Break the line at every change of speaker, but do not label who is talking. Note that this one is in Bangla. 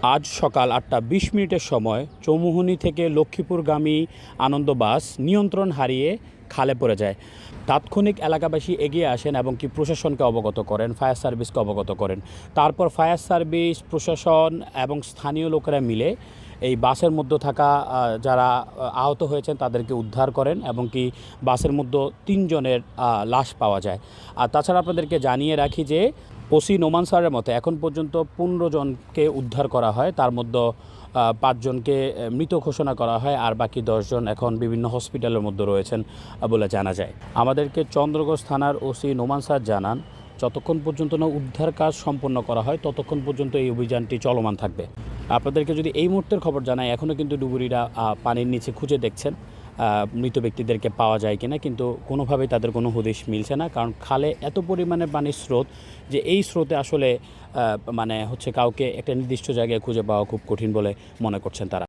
আজ সকাল 8:20 সময় চৌমুহনী থেকে লক্ষ্মীপুরগামী আনন্দ বাস নিয়ন্ত্রণ হারিয়ে খালে পড়ে যায়। তাৎক্ষণিক এলাকাবাসী এগিয়ে আসেন এবং কি প্রশাসনকে অবগত করেন, ফায়ার সার্ভিসকে অবগত করেন। তারপর ফায়ার সার্ভিস, প্রশাসন এবং স্থানীয় লোকেরা মিলে এই বাসের মধ্যে থাকা যারা আহত হয়েছেন তাদেরকে উদ্ধার করেন এবং কি বাসের মধ্যে 3 জনের লাশ পাওয়া যায়। আর তাছাড়া আপনাদেরকে জানিয়ে রাখি যে ওসি নোমান স্যারের মতে এখন পর্যন্ত 15 জনকে উদ্ধার করা হয়, তার মধ্যে 5 জনকে মৃত ঘোষণা করা হয়, আর বাকি 10 জন এখন বিভিন্ন হসপিটালের মধ্যে রয়েছেন বলে জানা যায়। আমাদেরকে চন্দ্রগঞ্জ থানার ওসি নোমান স্যার জানান, যতক্ষণ পর্যন্ত না উদ্ধার কাজ সম্পন্ন করা হয় ততক্ষণ পর্যন্ত এই অভিযানটি চলমান থাকবে। আপনাদেরকে যদি এই মুহূর্তের খবর জানাই, এখনও কিন্তু ডুবুরিরা পানির নিচে খুঁজে দেখছেন মৃত ব্যক্তিদেরকে পাওয়া যায় কিনা, কিন্তু কোনোভাবেই তাদের কোনো হদিশ মিলছে না, কারণ খালে এত পরিমাণে পানির স্রোত যে এই স্রোতে আসলে কাউকে একটা নির্দিষ্ট জায়গায় খুঁজে পাওয়া খুব কঠিন বলে মনে করছেন তারা।